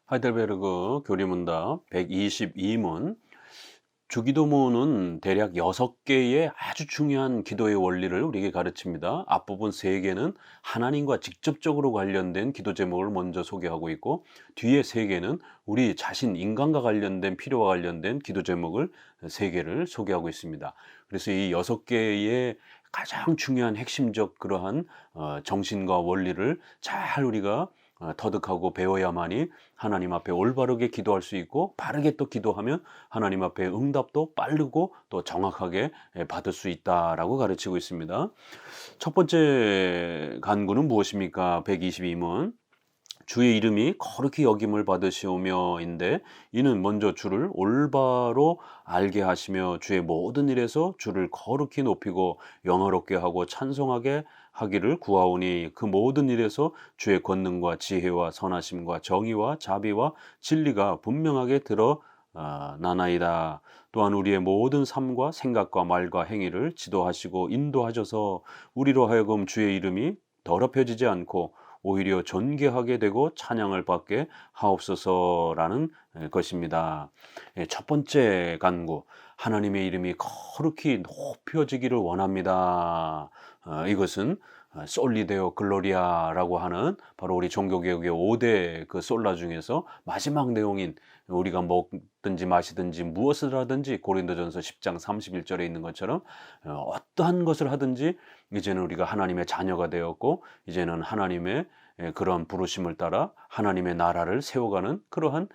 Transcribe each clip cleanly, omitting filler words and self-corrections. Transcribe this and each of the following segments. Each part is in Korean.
하이델베르그 교리문답 122문. 주기도문은 대략 6개의 아주 중요한 기도의 원리를 우리에게 가르칩니다. 앞부분 3개는 하나님과 직접적으로 관련된 기도 제목을 먼저 소개하고 있고, 뒤에 3개는 우리 자신 인간과 관련된 필요와 관련된 기도 제목을 3개를 소개하고 있습니다. 그래서 이 6개의 가장 중요한 핵심적 그러한 정신과 원리를 잘 우리가 터득하고 배워야만이 하나님 앞에 올바르게 기도할 수 있고, 바르게 또 기도하면 하나님 앞에 응답도 빠르고 또 정확하게 받을 수 있다라고 가르치고 있습니다. 첫 번째 간구는 무엇입니까? 122문. 주의 이름이 거룩히 여김을 받으시오며인데, 이는 먼저 주를 올바로 알게 하시며 주의 모든 일에서 주를 거룩히 높이고 영화롭게 하고 찬송하게 하기를 구하오니, 그 모든 일에서 주의 권능과 지혜와 선하심과 정의와 자비와 진리가 분명하게 나나이다. 또한 우리의 모든 삶과 생각과 말과 행위를 지도하시고 인도하셔서 우리로 하여금 주의 이름이 더럽혀지지 않고 오히려 존귀하게 되고 찬양을 받게 하옵소서라는 것입니다. 첫 번째 간구, 하나님의 이름이 거룩히 높여지기를 원합니다. 이것은 솔리데오 글로리아라고 하는 바로 우리 종교개혁의 5대 그 솔라 중에서 마지막 내용인, 우리가 먹든지 마시든지 무엇을 하든지 고린도전서 10장 31절에 있는 것처럼 어떠한 것을 하든지 이제는 우리가 하나님의 자녀가 되었고, 이제는 하나님의 그런 부르심을 따라 하나님의 나라를 세워가는 그러한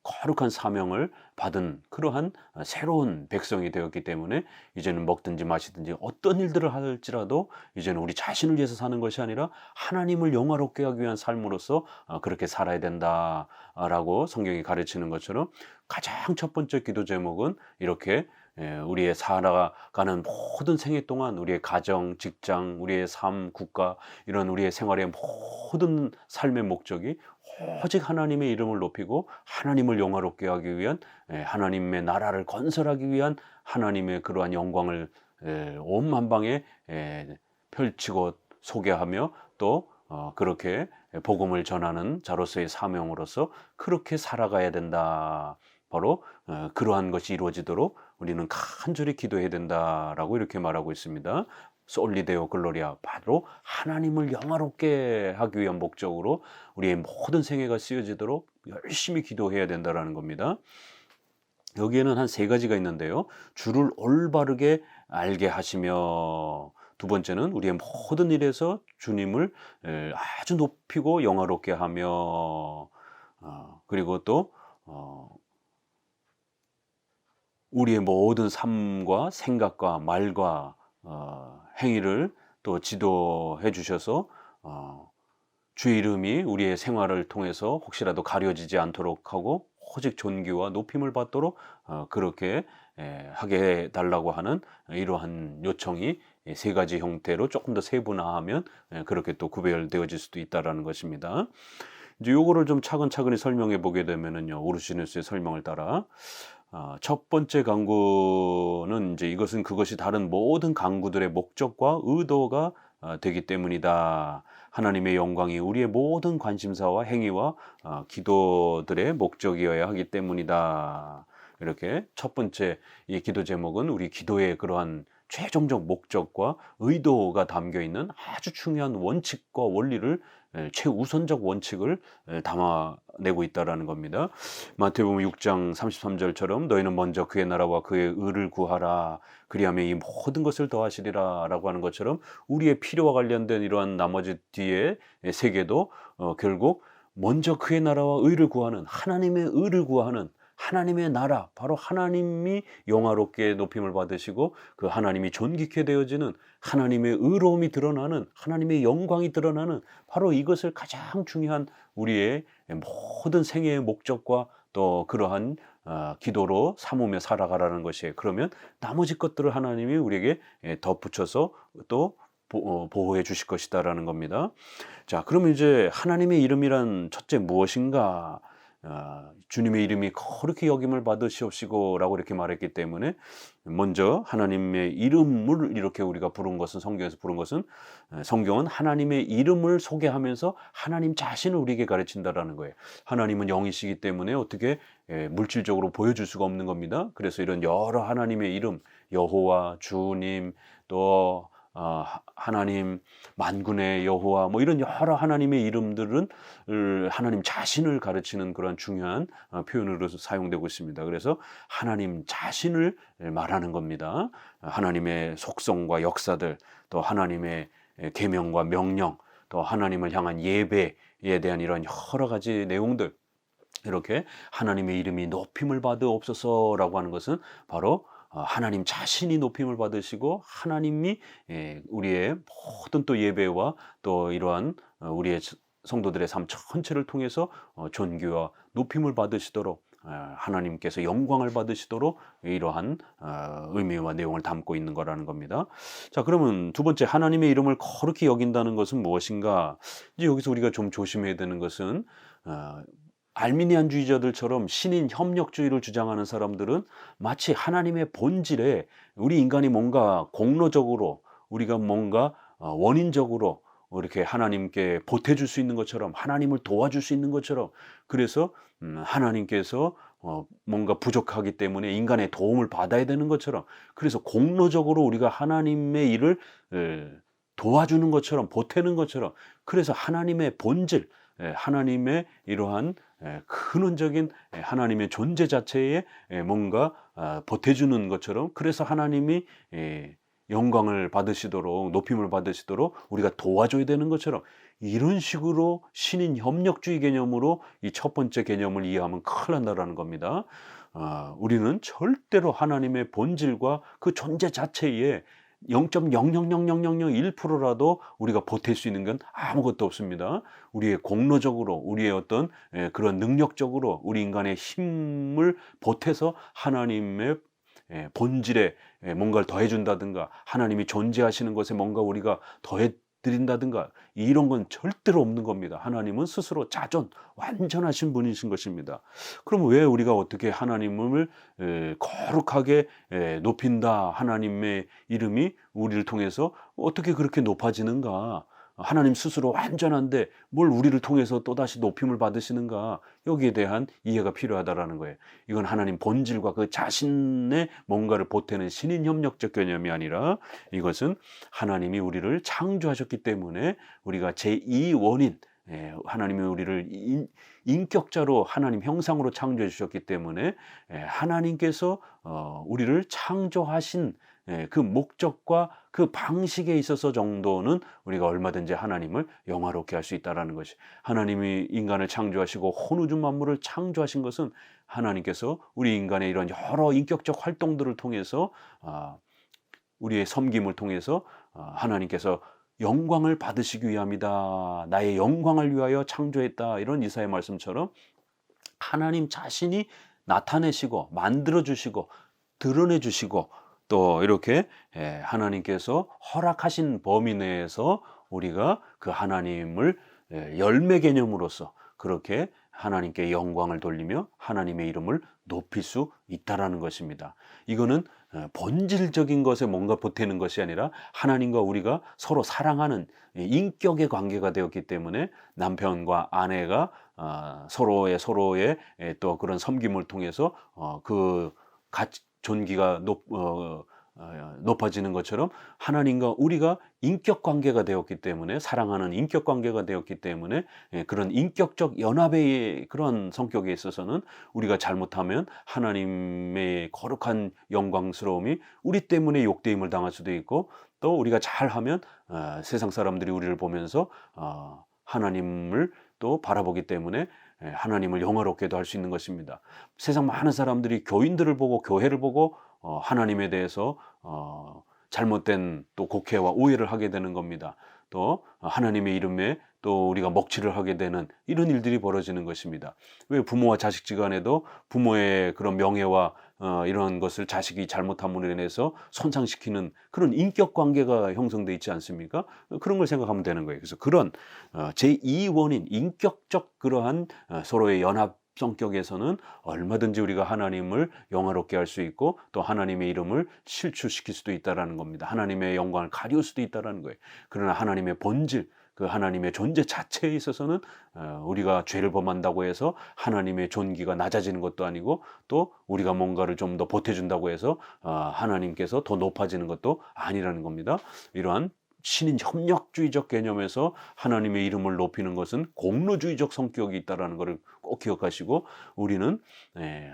거룩한 사명을 받은 그러한 새로운 백성이 되었기 때문에, 이제는 먹든지 마시든지 어떤 일들을 할지라도 이제는 우리 자신을 위해서 사는 것이 아니라 하나님을 영화롭게 하기 위한 삶으로서 그렇게 살아야 된다라고 성경이 가르치는 것처럼, 가장 첫 번째 기도 제목은 이렇게 우리의 살아가는 모든 생애 동안 우리의 가정, 직장, 우리의 삶, 국가, 이런 우리의 생활의 모든 삶의 목적이 오직 하나님의 이름을 높이고 하나님을 영화롭게 하기 위한, 하나님의 나라를 건설하기 위한 하나님의 그러한 영광을 온 만방에 펼치고 소개하며 또 그렇게 복음을 전하는 자로서의 사명으로서 그렇게 살아가야 된다. 바로 그러한 것이 이루어지도록 우리는 간절히 기도해야 된다라고 이렇게 말하고 있습니다. 솔리데오 글로리아, 바로 하나님을 영화롭게 하기 위한 목적으로 우리의 모든 생애가 쓰여지도록 열심히 기도해야 된다라는 겁니다. 여기에는 한 3가지가 있는데요. 주를 올바르게 알게 하시며, 두 번째는 우리의 모든 일에서 주님을 아주 높이고 영화롭게 하며, 그리고 또 우리의 모든 삶과 생각과 말과 행위를 또 지도해 주셔서 주의 이름이 우리의 생활을 통해서 혹시라도 가려지지 않도록 하고 오직 존귀와 높임을 받도록 그렇게 하게 해 달라고 하는 이러한 요청이 3가지 형태로 조금 더 세분화하면 그렇게 또 구별되어질 수도 있다라는 것입니다. 이제 요거를 좀 차근차근히 설명해 보게 되면은요, 오르시누스의 설명을 따라 첫 번째 강구는 이제 이것은 그것이 다른 모든 강구들의 목적과 의도가 되기 때문이다. 하나님의 영광이 우리의 모든 관심사와 행위와 기도들의 목적이어야 하기 때문이다. 이렇게 첫 번째 이 기도 제목은 우리 기도의 그러한 최종적 목적과 의도가 담겨 있는 아주 중요한 원칙과 원리를, 최우선적 원칙을 담아내고 있다라는 겁니다. 마태복음 6장 33절처럼 너희는 먼저 그의 나라와 그의 의를 구하라, 그리하면 이 모든 것을 더하시리라 라고 하는 것처럼, 우리의 필요와 관련된 이러한 나머지 뒤에 3개도 결국 먼저 그의 나라와 의를 구하는, 하나님의 의를 구하는 하나님의 나라, 바로 하나님이 영화롭게 높임을 받으시고 그 하나님이 존귀케 되어지는, 하나님의 의로움이 드러나는, 하나님의 영광이 드러나는, 바로 이것을 가장 중요한 우리의 모든 생애의 목적과 또 그러한 기도로 삼으며 살아가라는 것이에요. 그러면 나머지 것들을 하나님이 우리에게 덧붙여서 또 보호해 주실 것이다라는 겁니다. 자, 그러면 이제 하나님의 이름이란 첫째 무엇인가? 주님의 이름이 거룩히 여김을 받으시옵시고라고 이렇게 말했기 때문에 먼저 하나님의 이름을 이렇게 우리가 부른 것은 성경에서 부른 것은 성경은 하나님의 이름을 소개하면서 하나님 자신을 우리에게 가르친다라는 거예요. 하나님은 영이시기 때문에 어떻게 물질적으로 보여줄 수가 없는 겁니다. 그래서 이런 여러 하나님의 이름, 여호와, 주님, 또 하나님, 만군의 여호와, 뭐 이런 여러 하나님의 이름들은 하나님 자신을 가르치는 그런 중요한 표현으로 사용되고 있습니다. 그래서 하나님 자신을 말하는 겁니다. 하나님의 속성과 역사들, 또 하나님의 계명과 명령, 또 하나님을 향한 예배에 대한 이런 여러 가지 내용들, 이렇게 하나님의 이름이 높임을 받으옵소서라고 하는 것은 바로 하나님 자신이 높임을 받으시고 하나님이 우리의 모든 또 예배와 또 이러한 우리의 성도들의 삶 전체를 통해서 존귀와 높임을 받으시도록 하나님께서 영광을 받으시도록 이러한 의미와 내용을 담고 있는 거라는 겁니다. 자, 그러면 두 번째, 하나님의 이름을 거룩히 여긴다는 것은 무엇인가? 이제 여기서 우리가 좀 조심해야 되는 것은 알미니안주의자들처럼 신인 협력주의를 주장하는 사람들은 마치 하나님의 본질에 우리 인간이 뭔가 공로적으로, 우리가 뭔가 원인적으로 이렇게 하나님께 보태줄 수 있는 것처럼, 하나님을 도와줄 수 있는 것처럼, 그래서 하나님께서 뭔가 부족하기 때문에 인간의 도움을 받아야 되는 것처럼, 그래서 공로적으로 우리가 하나님의 일을 도와주는 것처럼, 보태는 것처럼, 그래서 하나님의 본질, 하나님의 이러한 근원적인 하나님의 존재 자체에 뭔가 보태주는 것처럼, 그래서 하나님이 영광을 받으시도록, 높임을 받으시도록 우리가 도와줘야 되는 것처럼, 이런 식으로 신인 협력주의 개념으로 이 첫 번째 개념을 이해하면 큰일 난다라는 겁니다. 우리는 절대로 하나님의 본질과 그 존재 자체에 0.0000001%라도 우리가 보탤 수 있는 건 아무것도 없습니다. 우리의 공로적으로, 우리의 어떤 그런 능력적으로 우리 인간의 힘을 보태서 하나님의 본질에 뭔가를 더해준다든가, 하나님이 존재하시는 것에 뭔가 우리가 더해드린다든가, 이런 건 절대로 없는 겁니다. 하나님은 스스로 자존, 완전하신 분이신 것입니다. 그럼 왜 우리가 어떻게 하나님을 거룩하게 높인다, 하나님의 이름이 우리를 통해서 어떻게 그렇게 높아지는가? 하나님 스스로 완전한데 뭘 우리를 통해서 또다시 높임을 받으시는가? 여기에 대한 이해가 필요하다라는 거예요. 이건 하나님 본질과 그 자신의 뭔가를 보태는 신인협력적 개념이 아니라, 이것은 하나님이 우리를 창조하셨기 때문에 우리가 제2원인, 하나님이 우리를 인격자로 하나님 형상으로 창조해 주셨기 때문에 하나님께서 우리를 창조하신 그 목적과 그 방식에 있어서 정도는 우리가 얼마든지 하나님을 영화롭게 할 수 있다는 것이, 하나님이 인간을 창조하시고 혼우주 만물을 창조하신 것은 하나님께서 우리 인간의 이런 여러 인격적 활동들을 통해서, 우리의 섬김을 통해서 하나님께서 영광을 받으시기 위함이다, 나의 영광을 위하여 창조했다, 이런 이사야 말씀처럼 하나님 자신이 나타내시고 만들어주시고 드러내주시고, 또 이렇게 하나님께서 허락하신 범위 내에서 우리가 그 하나님을 열매 개념으로서 그렇게 하나님께 영광을 돌리며 하나님의 이름을 높일 수 있다라는 것입니다. 이거는 본질적인 것에 뭔가 보태는 것이 아니라 하나님과 우리가 서로 사랑하는 인격의 관계가 되었기 때문에, 남편과 아내가 서로의 또 그런 섬김을 통해서 그 존귀가 높아지는 것처럼, 하나님과 우리가 인격 관계가 되었기 때문에, 사랑하는 인격 관계가 되었기 때문에, 그런 인격적 연합의 그런 성격에 있어서는 우리가 잘못하면 하나님의 거룩한 영광스러움이 우리 때문에 욕되임을 당할 수도 있고, 또 우리가 잘하면 세상 사람들이 우리를 보면서 하나님을 또 바라보기 때문에 하나님을 영화롭게도 할 수 있는 것입니다. 세상 많은 사람들이 교인들을 보고, 교회를 보고 하나님에 대해서 잘못된 또 곡해와 오해를 하게 되는 겁니다. 또 하나님의 이름에 또 우리가 먹칠을 하게 되는 이런 일들이 벌어지는 것입니다. 왜 부모와 자식지간에도 부모의 그런 명예와 이런 것을 자식이 잘못함으로 인해서 손상시키는 그런 인격관계가 형성되어 있지 않습니까? 그런 걸 생각하면 되는 거예요. 그래서 그런 제2원인 인격적 그러한 서로의 연합 성격에서는 얼마든지 우리가 하나님을 영화롭게 할 수 있고 또 하나님의 이름을 실추시킬 수도 있다라는 겁니다. 하나님의 영광을 가리울 수도 있다라는 거예요. 그러나 하나님의 본질, 그 하나님의 존재 자체에 있어서는 우리가 죄를 범한다고 해서 하나님의 존귀가 낮아지는 것도 아니고 또 우리가 뭔가를 좀 더 보태준다고 해서 하나님께서 더 높아지는 것도 아니라는 겁니다. 이러한 신인 협력주의적 개념에서 하나님의 이름을 높이는 것은 공로주의적 성격이 있다는 것을 꼭 기억하시고, 우리는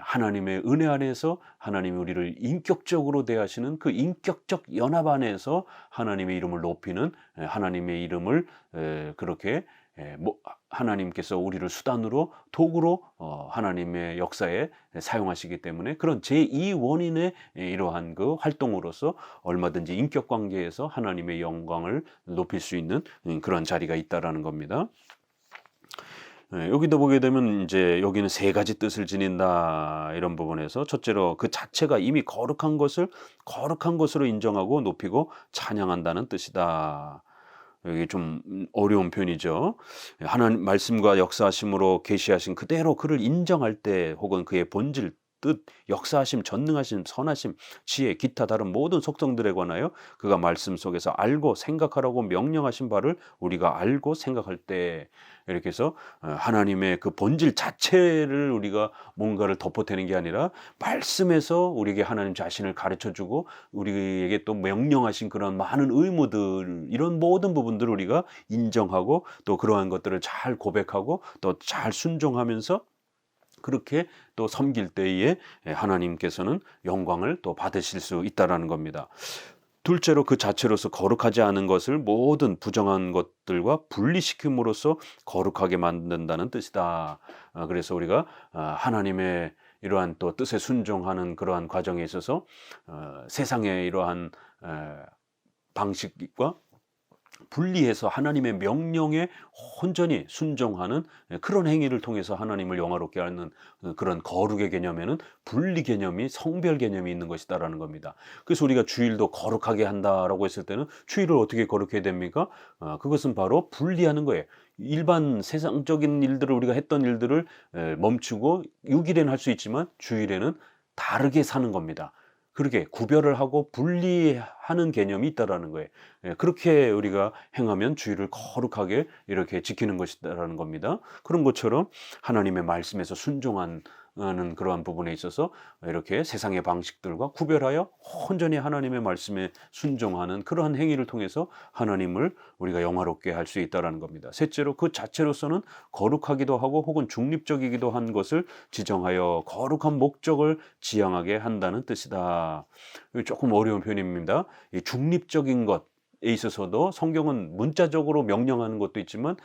하나님의 은혜 안에서 하나님이 우리를 인격적으로 대하시는 그 인격적 연합 안에서 하나님의 이름을 높이는, 하나님의 이름을 그렇게 하나님께서 우리를 수단으로 도구로 하나님의 역사에 사용하시기 때문에 그런 제2원인의 이러한 그 활동으로서 얼마든지 인격관계에서 하나님의 영광을 높일 수 있는 그런 자리가 있다라는 겁니다. 여기도 보게 되면 이제 여기는 세 가지 뜻을 지닌다 이런 부분에서, 첫째로 그 자체가 이미 거룩한 것을 거룩한 것으로 인정하고 높이고 찬양한다는 뜻이다. 이게 좀 어려운 표현이죠. 하나님 말씀과 역사하심으로 계시하신 그대로 그를 인정할 때, 혹은 그의 본질, 뜻, 역사하심, 전능하심, 선하심, 지혜, 기타 다른 모든 속성들에 관하여 그가 말씀 속에서 알고 생각하라고 명령하신 바를 우리가 알고 생각할 때, 이렇게 해서 하나님의 그 본질 자체를 우리가 뭔가를 덮어대는 게 아니라 말씀에서 우리에게 하나님 자신을 가르쳐주고 우리에게 또 명령하신 그런 많은 의무들, 이런 모든 부분들을 우리가 인정하고 또 그러한 것들을 잘 고백하고 또 잘 순종하면서 그렇게 또 섬길 때에 하나님께서는 영광을 또 받으실 수 있다라는 겁니다. 둘째로 그 자체로서 거룩하지 않은 것을 모든 부정한 것들과 분리시킴으로써 거룩하게 만든다는 뜻이다. 그래서 우리가 하나님의 이러한 또 뜻에 순종하는 그러한 과정에 있어서 세상의 이러한 방식과 분리해서 하나님의 명령에 온전히 순종하는 그런 행위를 통해서 하나님을 영화롭게 하는 그런 거룩의 개념에는 분리 개념이, 성별 개념이 있는 것이다라는 겁니다. 그래서 우리가 주일도 거룩하게 한다라고 했을 때는 주일을 어떻게 거룩해야 됩니까? 그것은 바로 분리하는 거예요. 일반 세상적인 일들을, 우리가 했던 일들을 멈추고 6일에는 할 수 있지만 주일에는 다르게 사는 겁니다. 그렇게 구별을 하고 분리하는 개념이 있다라는 거예요. 그렇게 우리가 행하면 주일을 거룩하게 이렇게 지키는 것이다라는 겁니다. 그런 것처럼 하나님의 말씀에서 순종하는 그러한 부분에 있어서 이렇게 세상의 방식들과 구별하여 온전히 하나님의 말씀에 순종하는 그러한 행위를 통해서 하나님을 우리가 영화롭게 할 수 있다라는 겁니다. 셋째로 그 자체로서는 거룩하기도 하고 혹은 중립적이기도 한 것을 지정하여 거룩한 목적을 지향하게 한다는 뜻이다. 조금 어려운 표현입니다. 이 중립적인 것에 있어서도 성경은 문자적으로 명령하는 것도 있지만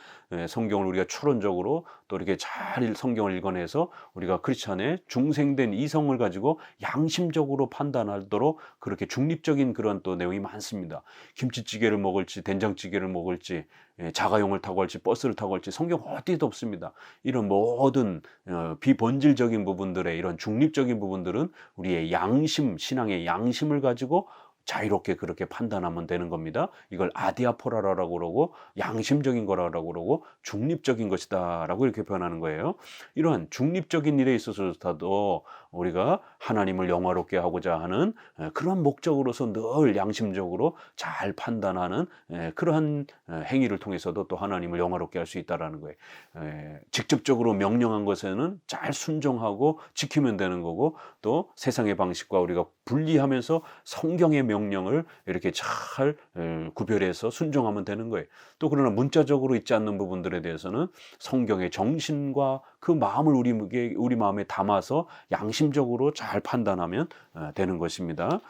성경을 우리가 추론적으로 또 이렇게 잘 성경을 읽어내서 우리가 크리스찬의 중생된 이성을 가지고 양심적으로 판단하도록 그렇게 중립적인 그런 또 내용이 많습니다. 김치찌개를 먹을지 된장찌개를 먹을지 자가용을 타고 할지 버스를 타고 할지 성경 어디에도 없습니다. 이런 모든 비본질적인 부분들의 이런 중립적인 부분들은 우리의 양심, 신앙의 양심을 가지고 자유롭게 그렇게 판단하면 되는 겁니다. 이걸 아디아포라라고 그러고 양심적인 거라고 그러고 중립적인 것이다 라고 이렇게 표현하는 거예요. 이러한 중립적인 일에 있어서도 우리가 하나님을 영화롭게 하고자 하는 그런 목적으로서 늘 양심적으로 잘 판단하는 그러한 행위를 통해서도 또 하나님을 영화롭게 할 수 있다는 거예요. 직접적으로 명령한 것에는 잘 순종하고 지키면 되는 거고, 또 세상의 방식과 우리가 분리하면서 성경의 명령을 이렇게 잘 구별해서 순종하면 되는 거예요. 또 그러나 문자적으로 있지 않는 부분들에 대해서는 성경의 정신과 그 마음을 우리 마음에 담아서 양심적으로 잘 판단하면 되는 것입니다.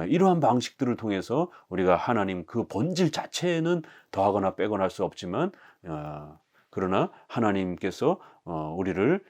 이러한 방식들을 통해서 우리가 하나님 그 본질 자체는 더하거나 빼거나 할 수 없지만 그러나 하나님께서 우리를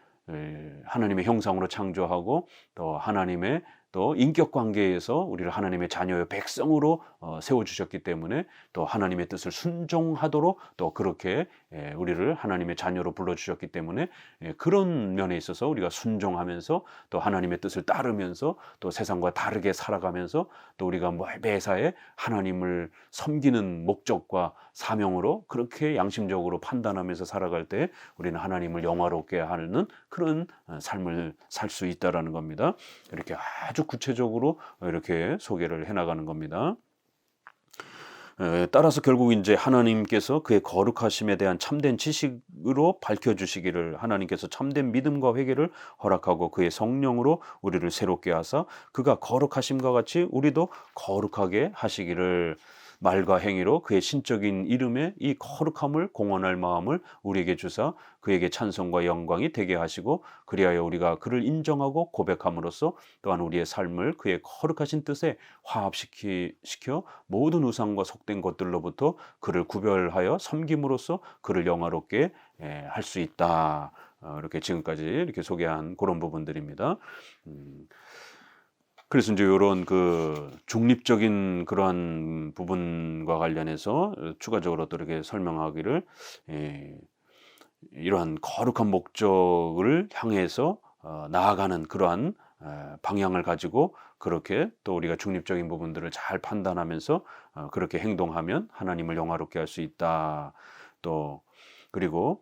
하나님의 형상으로 창조하고 또 하나님의 또 인격 관계에서 우리를 하나님의 자녀의 백성으로 세워 주셨기 때문에 또 하나님의 뜻을 순종하도록 또 그렇게 우리를 하나님의 자녀로 불러 주셨기 때문에 그런 면에 있어서 우리가 순종하면서 또 하나님의 뜻을 따르면서 또 세상과 다르게 살아가면서 또 우리가 매사에 하나님을 섬기는 목적과 사명으로 그렇게 양심적으로 판단하면서 살아갈 때 우리는 하나님을 영화롭게 하는 그런 삶을 살 수 있다라는 겁니다. 이렇게 아주 구체적으로 이렇게 소개를 해 나가는 겁니다. 따라서 결국 이제 하나님께서 그의 거룩하심에 대한 참된 지식으로 밝혀주시기를 하나님께서 참된 믿음과 회개를 허락하고 그의 성령으로 우리를 새롭게 하사 그가 거룩하심과 같이 우리도 거룩하게 하시기를 말과 행위로 그의 신적인 이름에 이 거룩함을 공언할 마음을 우리에게 주사 그에게 찬송과 영광이 되게 하시고 그리하여 우리가 그를 인정하고 고백함으로써 또한 우리의 삶을 그의 거룩하신 뜻에 화합시켜 모든 우상과 속된 것들로부터 그를 구별하여 섬김으로써 그를 영화롭게 할 수 있다. 이렇게 지금까지 이렇게 소개한 그런 부분들입니다. 그래서 이제 요런 그 중립적인 그러한 부분과 관련해서 추가적으로 또 이렇게 설명하기를 이러한 거룩한 목적을 향해서 나아가는 그러한 방향을 가지고 그렇게 또 우리가 중립적인 부분들을 잘 판단하면서 그렇게 행동하면 하나님을 영화롭게 할 수 있다. 또 그리고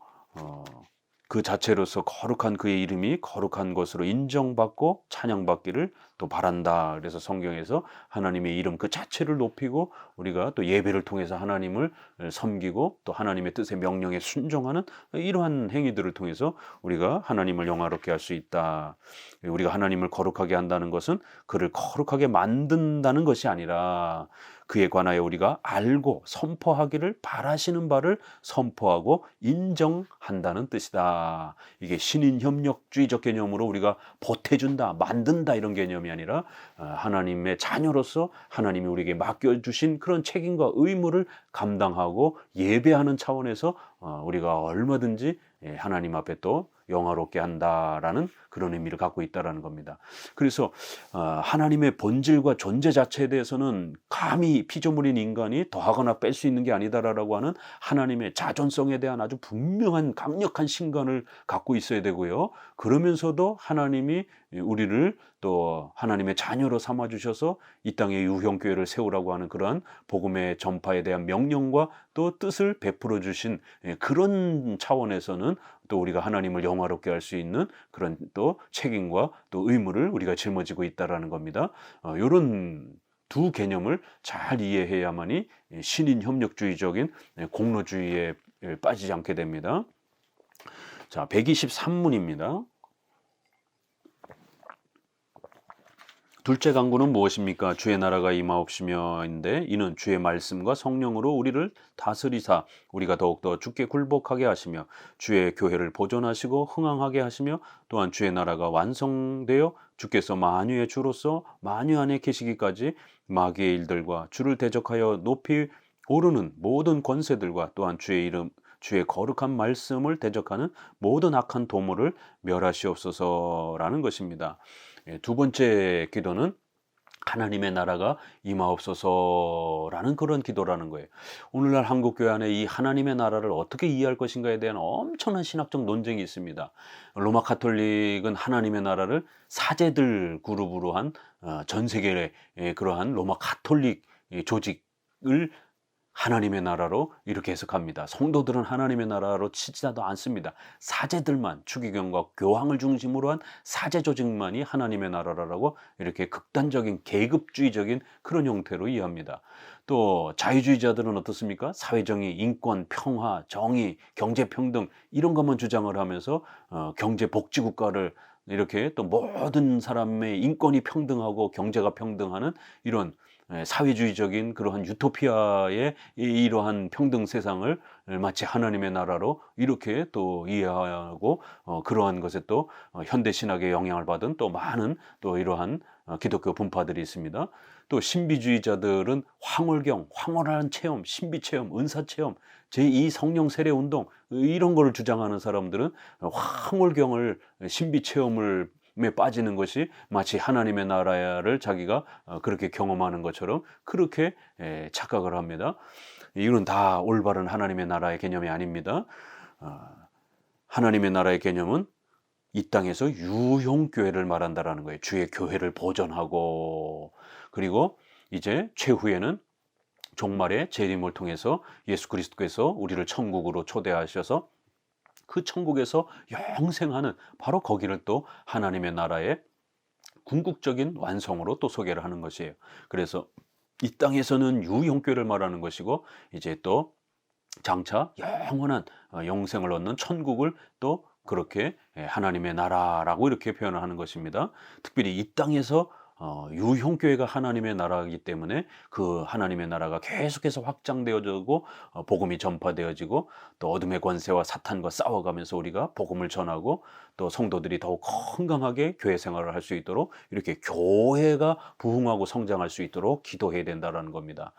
그 자체로서 거룩한 그의 이름이 거룩한 것으로 인정받고 찬양받기를 또 바란다. 그래서 성경에서 하나님의 이름 그 자체를 높이고 우리가 또 예배를 통해서 하나님을 섬기고 또 하나님의 뜻의 명령에 순종하는 이러한 행위들을 통해서 우리가 하나님을 영화롭게 할 수 있다. 우리가 하나님을 거룩하게 한다는 것은 그를 거룩하게 만든다는 것이 아니라 그에 관하여 우리가 알고 선포하기를 바라시는 바를 선포하고 인정한다는 뜻이다. 이게 신인협력주의적 개념으로 우리가 보태준다, 만든다 이런 개념이 아니라 하나님의 자녀로서 하나님이 우리에게 맡겨주신 그런 책임과 의무를 감당하고 예배하는 차원에서 우리가 얼마든지 하나님 앞에 또 영화롭게 한다라는 그런 의미를 갖고 있다라는 겁니다. 그래서 하나님의 본질과 존재 자체에 대해서는 감히 피조물인 인간이 더하거나 뺄 수 있는 게 아니다라고 하는 하나님의 자존성에 대한 아주 분명한 강력한 신관을 갖고 있어야 되고요. 그러면서도 하나님이 우리를 또 하나님의 자녀로 삼아 주셔서 이 땅에 유형교회를 세우라고 하는 그러한 복음의 전파에 대한 명령과 또 뜻을 베풀어 주신 그런 차원에서는 또 우리가 하나님을 영화롭게 할 수 있는 그런 또 책임과 또 의무를 우리가 짊어지고 있다라는 겁니다. 이런 두 개념을 잘 이해해야만이 신인 협력주의적인 공로주의에 빠지지 않게 됩니다. 자, 123문입니다. 둘째 간구는 무엇입니까? 주의 나라가 임하옵시며인데 이는 주의 말씀과 성령으로 우리를 다스리사 우리가 더욱더 주께 굴복하게 하시며 주의 교회를 보존하시고 흥왕하게 하시며 또한 주의 나라가 완성되어 주께서 만유의 주로서 만유 안에 계시기까지 마귀의 일들과 주를 대적하여 높이 오르는 모든 권세들과 또한 주의 이름 주의 거룩한 말씀을 대적하는 모든 악한 도모를 멸하시옵소서라는 것입니다. 두 번째 기도는 하나님의 나라가 임하옵소서라는 그런 기도라는 거예요. 오늘날 한국교회 안에 이 하나님의 나라를 어떻게 이해할 것인가에 대한 엄청난 신학적 논쟁이 있습니다. 로마 카톨릭은 하나님의 나라를 사제들 그룹으로 한 전 세계의 그러한 로마 카톨릭 조직을 하나님의 나라로 이렇게 해석합니다. 성도들은 하나님의 나라로 치지도 않습니다. 사제들만 추기경과 교황을 중심으로 한 사제 조직만이 하나님의 나라라고 이렇게 극단적인 계급주의적인 그런 형태로 이해합니다. 또 자유주의자들은 어떻습니까? 사회정의, 인권, 평화, 정의, 경제평등 이런 것만 주장을 하면서 경제복지국가를 이렇게 또 모든 사람의 인권이 평등하고 경제가 평등하는 이런 사회주의적인 그러한 유토피아의 이러한 평등 세상을 마치 하나님의 나라로 이렇게 또 이해하고 그러한 것에 또 현대 신학의 영향을 받은 또 많은 또 이러한 기독교 분파들이 있습니다. 또 신비주의자들은 황홀경, 황홀한 체험, 신비 체험, 은사 체험, 제2 성령 세례 운동 이런 거를 주장하는 사람들은 황홀경을 신비 체험을 빠지는 것이 마치 하나님의 나라를 자기가 그렇게 경험하는 것처럼 그렇게 착각을 합니다. 이건 다 올바른 하나님의 나라의 개념이 아닙니다. 어, 하나님의 나라의 개념은 이 땅에서 유형교회를 말한다라는 거예요. 주의 교회를 보존하고, 그리고 이제 최후에는 종말의 재림을 통해서 예수 그리스도께서 우리를 천국으로 초대하셔서 그 천국에서 영생하는, 바로 거기를 또 하나님의 나라의 궁극적인 완성으로 또 소개를 하는 것이에요. 그래서 이 땅에서는 유형교회를 말하는 것이고, 이제 또 장차 영원한 영생을 얻는 천국을 또 그렇게 하나님의 나라라고 이렇게 표현을 하는 것입니다. 특별히 이 땅에서 유형교회가 하나님의 나라이기 때문에 그 하나님의 나라가 계속해서 확장되어지고 복음이 전파되어지고, 또 어둠의 권세와 사탄과 싸워가면서 우리가 복음을 전하고, 또 성도들이 더욱 건강하게 교회 생활을 할 수 있도록 이렇게 교회가 부흥하고 성장할 수 있도록 기도해야 된다는 겁니다.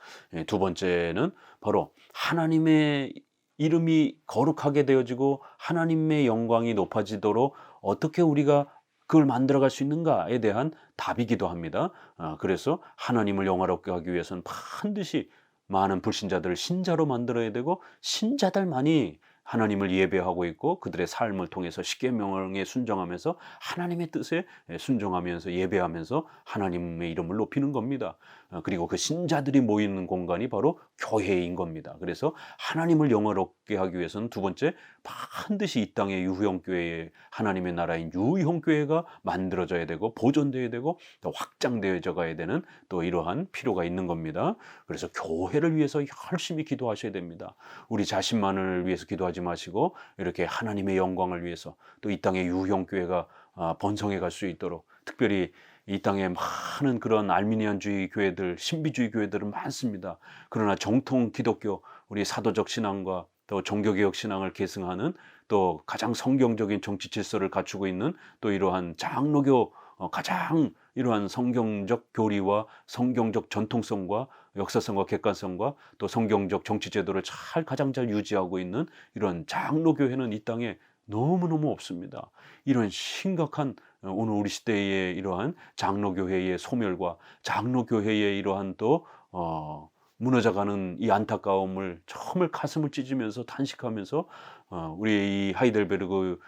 두 번째는 바로 하나님의 이름이 거룩하게 되어지고 하나님의 영광이 높아지도록 어떻게 우리가 그걸 만들어갈 수 있는가에 대한 답이기도 합니다. 그래서 하나님을 영화롭게 하기 위해서는 반드시 많은 불신자들을 신자로 만들어야 되고, 신자들만이 하나님을 예배하고 있고 그들의 삶을 통해서 십계명에 순종하면서 하나님의 뜻에 순종하면서 예배하면서 하나님의 이름을 높이는 겁니다. 그리고 그 신자들이 모이는 공간이 바로 교회인 겁니다. 그래서 하나님을 영화롭게 하기 위해서는 두 번째, 반드시 이 땅의 유형교회에 하나님의 나라인 유형교회가 만들어져야 되고 보존되어야 되고 또 확장되어져 가야 되는 또 이러한 필요가 있는 겁니다. 그래서 교회를 위해서 열심히 기도하셔야 됩니다. 우리 자신만을 위해서 기도하지 마시고 이렇게 하나님의 영광을 위해서, 또 이 땅의 유형교회가 번성해 갈 수 있도록, 특별히 이 땅에 많은 그런 알미니안주의 교회들, 신비주의 교회들은 많습니다. 그러나 정통 기독교, 우리 사도적 신앙과 또 종교개혁 신앙을 계승하는, 또 가장 성경적인 정치 질서를 갖추고 있는 또 이러한 장로교, 가장 이러한 성경적 교리와 성경적 전통성과 역사성과 객관성과 또 성경적 정치 제도를 가장 잘 유지하고 있는 이런 장로교회는 이 땅에 너무너무 없습니다. 이런 심각한 오늘 우리 시대의 이러한 장로교회의 소멸과 장로교회의 이러한 또 무너져가는 이 안타까움을 정말 가슴을 찢으면서 탄식하면서 우리 이 하이델베르그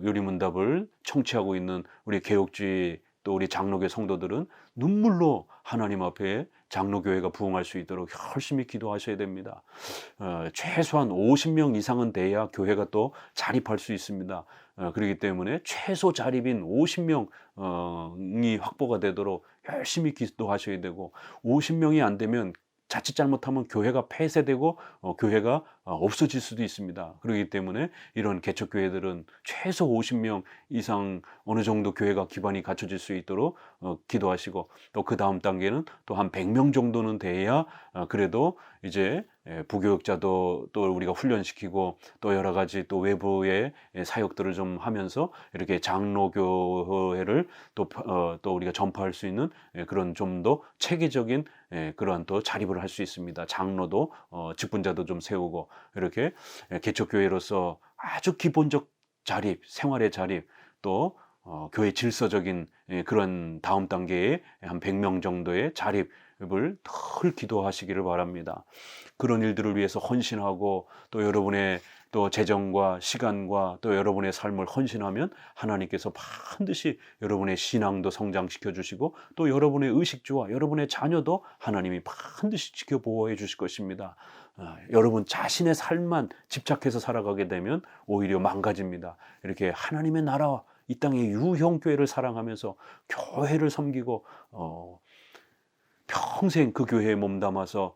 요리문답을 청취하고 있는 우리 개혁주의 또 우리 장로교 성도들은 눈물로 하나님 앞에 장로교회가 부흥할 수 있도록 열심히 기도하셔야 됩니다. 최소한 50명 이상은 돼야 교회가 또 자립할 수 있습니다. 그렇기 때문에 최소 자립인 50명이 확보가 되도록 열심히 기도하셔야 되고, 50명이 안 되면 자칫 잘못하면 교회가 폐쇄되고 교회가 없어질 수도 있습니다. 그렇기 때문에 이런 개척교회들은 최소 50명 이상 어느 정도 교회가 기반이 갖춰질 수 있도록 기도하시고, 또 그 다음 단계는 또 한 100명 정도는 돼야 그래도 이제 부교육자도 또 우리가 훈련시키고 또 여러 가지 또 외부의 사역들을 좀 하면서 이렇게 장로교회를 또 우리가 전파할 수 있는 그런 좀 더 체계적인 그러한 또 자립을 할 수 있습니다. 장로도 직분자도 좀 세우고, 이렇게 개척교회로서 아주 기본적 자립, 생활의 자립, 또 교회 질서적인 그런 다음 단계의 한 100명 정도의 자립을 늘 기도하시기를 바랍니다. 그런 일들을 위해서 헌신하고 또 여러분의 또 재정과 시간과 또 여러분의 삶을 헌신하면 하나님께서 반드시 여러분의 신앙도 성장시켜 주시고, 또 여러분의 의식주와 여러분의 자녀도 하나님이 반드시 지켜 보호해 주실 것입니다. 여러분 자신의 삶만 집착해서 살아가게 되면 오히려 망가집니다. 이렇게 하나님의 나라와 이 땅의 유형교회를 사랑하면서 교회를 섬기고 평생 그 교회에 몸담아서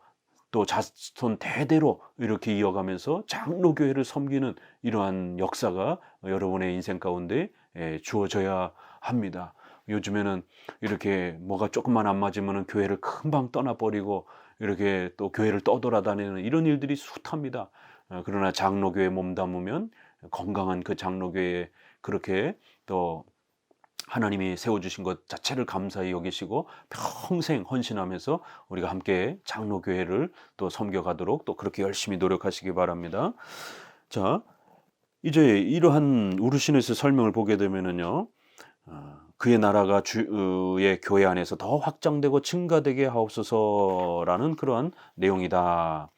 또 자손 대대로 이렇게 이어가면서 장로교회를 섬기는 이러한 역사가 여러분의 인생 가운데 주어져야 합니다. 요즘에는 이렇게 뭐가 조금만 안 맞으면 교회를 금방 떠나버리고 이렇게 또 교회를 떠돌아다니는 이런 일들이 숱합니다. 그러나 장로교회에 몸담으면 건강한 그 장로교회에 그렇게 또 하나님이 세워주신 것 자체를 감사히 여기시고 평생 헌신하면서 우리가 함께 장로교회를 또 섬겨가도록 또 그렇게 열심히 노력하시기 바랍니다. 자, 이제 이러한 우르시네스 설명을 보게 되면은요, 그의 나라가 주의 교회 안에서 더 확장되고 증가되게 하옵소서라는 그러한 내용이다.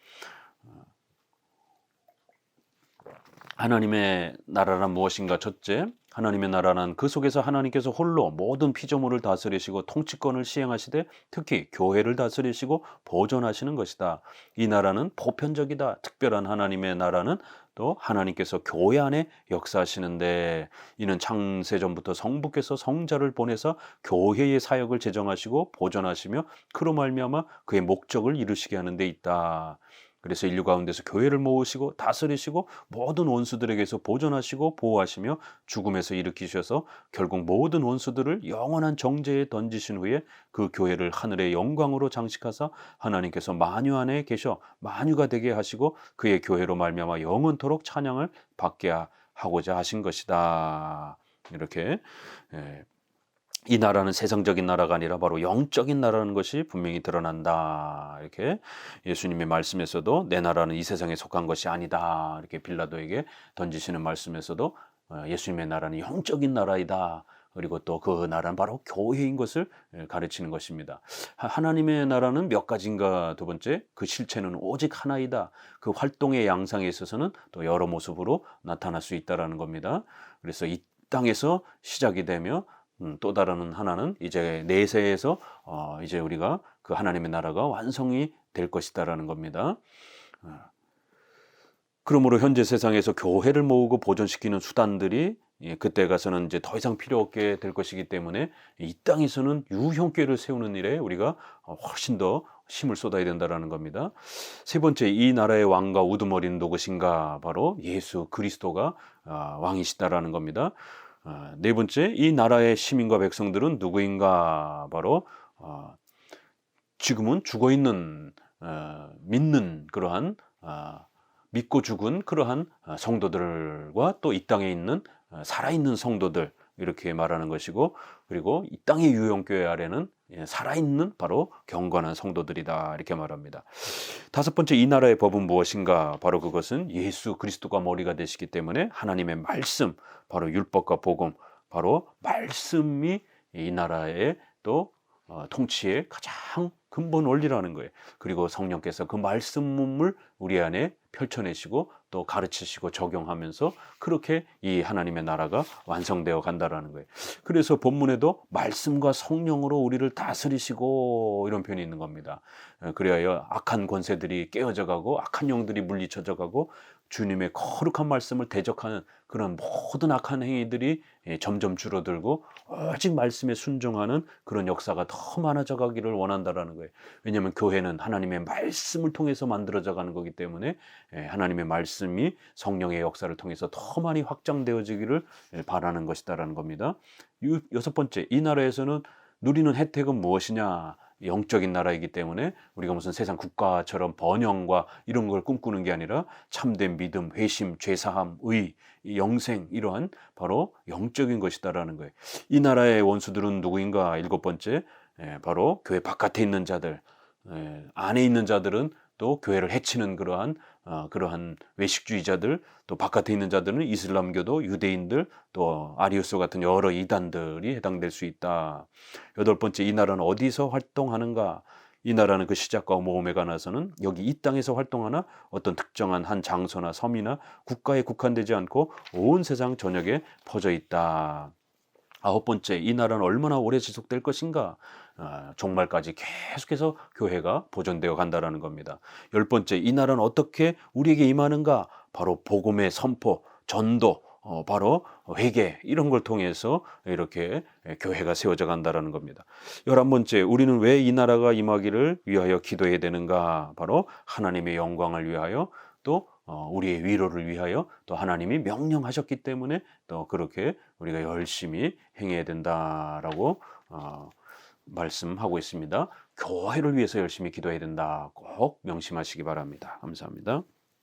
하나님의 나라란 무엇인가? 첫째, 하나님의 나라는 그 속에서 하나님께서 홀로 모든 피조물을 다스리시고 통치권을 시행하시되 특히 교회를 다스리시고 보존하시는 것이다. 이 나라는 보편적이다. 특별한 하나님의 나라는 또 하나님께서 교회 안에 역사하시는데, 이는 창세전부터 성부께서 성자를 보내서 교회의 사역을 제정하시고 보존하시며 그로 말미암아 그의 목적을 이루시게 하는 데 있다. 그래서 인류 가운데서 교회를 모으시고 다스리시고 모든 원수들에게서 보존하시고 보호하시며 죽음에서 일으키셔서 결국 모든 원수들을 영원한 정죄에 던지신 후에 그 교회를 하늘의 영광으로 장식하사 하나님께서 만유 안에 계셔 만유가 되게 하시고 그의 교회로 말미암아 영원토록 찬양을 받게 하고자 하신 것이다. 이렇게 이 나라는 세상적인 나라가 아니라 바로 영적인 나라라는 것이 분명히 드러난다. 이렇게 예수님의 말씀에서도 내 나라는 이 세상에 속한 것이 아니다. 이렇게 빌라도에게 던지시는 말씀에서도 예수님의 나라는 영적인 나라이다. 그리고 또 그 나라는 바로 교회인 것을 가르치는 것입니다. 하나님의 나라는 몇 가지인가? 두 번째, 그 실체는 오직 하나이다. 그 활동의 양상에 있어서는 또 여러 모습으로 나타날 수 있다는 겁니다. 그래서 이 땅에서 시작이 되며 또 다른 하나는 이제 내세에서 이제 우리가 그 하나님의 나라가 완성이 될 것이다라는 겁니다. 그러므로 현재 세상에서 교회를 모으고 보존시키는 수단들이 그때 가서는 이제 더 이상 필요 없게 될 것이기 때문에 이 땅에서는 유형교회를 세우는 일에 우리가 훨씬 더 힘을 쏟아야 된다라는 겁니다. 세 번째, 이 나라의 왕과 우두머리는 누구신가? 바로 예수 그리스도가 왕이시다라는 겁니다. 네 번째, 이 나라의 시민과 백성들은 누구인가? 바로 지금은 죽어있는 믿는 그러한 믿고 죽은 그러한 성도들과 또 이 땅에 있는 살아있는 성도들, 이렇게 말하는 것이고, 그리고 이 땅의 유형교회 아래는 살아있는 바로 경건한 성도들이다, 이렇게 말합니다. 다섯 번째, 이 나라의 법은 무엇인가? 바로 그것은 예수 그리스도가 머리가 되시기 때문에 하나님의 말씀, 바로 율법과 복음, 바로 말씀이 이 나라의 또 통치의 가장 근본 원리라는 거예요. 그리고 성령께서 그 말씀을 우리 안에 펼쳐내시고 또 가르치시고 적용하면서 그렇게 이 하나님의 나라가 완성되어 간다라는 거예요. 그래서 본문에도 말씀과 성령으로 우리를 다스리시고 이런 표현이 있는 겁니다. 그래야 악한 권세들이 깨어져 가고 악한 영들이 물리쳐져 가고 주님의 거룩한 말씀을 대적하는 그런 모든 악한 행위들이 점점 줄어들고 오직 말씀에 순종하는 그런 역사가 더 많아져 가기를 원한다라는 거예요. 왜냐하면 교회는 하나님의 말씀을 통해서 만들어져 가는 거기 때문에 하나님의 말씀이 성령의 역사를 통해서 더 많이 확장되어지기를 바라는 것이다라는 겁니다. 여섯 번째, 이 나라에서는 누리는 혜택은 무엇이냐? 영적인 나라이기 때문에 우리가 무슨 세상 국가처럼 번영과 이런 걸 꿈꾸는 게 아니라 참된 믿음, 회심, 죄사함, 의, 영생, 이러한 바로 영적인 것이다라는 거예요. 이 나라의 원수들은 누구인가? 일곱 번째, 바로 교회 바깥에 있는 자들, 안에 있는 자들은 또 교회를 해치는 그러한 외식주의자들, 또 바깥에 있는 자들은 이슬람교도, 유대인들, 또 아리우스 같은 여러 이단들이 해당될 수 있다. 여덟 번째, 이 나라는 어디서 활동하는가? 이 나라는 그 시작과 모험에 관해서는 여기 이 땅에서 활동하나 어떤 특정한 한 장소나 섬이나 국가에 국한되지 않고 온 세상 전역에 퍼져 있다. 아홉 번째, 이 나라는 얼마나 오래 지속될 것인가? 종말까지 계속해서 교회가 보존되어 간다라는 겁니다. 열 번째, 이 나라는 어떻게 우리에게 임하는가? 바로 복음의 선포, 전도, 바로 회개, 이런 걸 통해서 이렇게 교회가 세워져 간다라는 겁니다. 11번째, 우리는 왜 이 나라가 임하기를 위하여 기도해야 되는가? 바로 하나님의 영광을 위하여, 또 우리의 위로를 위하여, 또 하나님이 명령하셨기 때문에 또 그렇게 우리가 열심히 행해야 된다라고 말씀하고 있습니다. 교회를 위해서 열심히 기도해야 된다. 꼭 명심하시기 바랍니다. 감사합니다.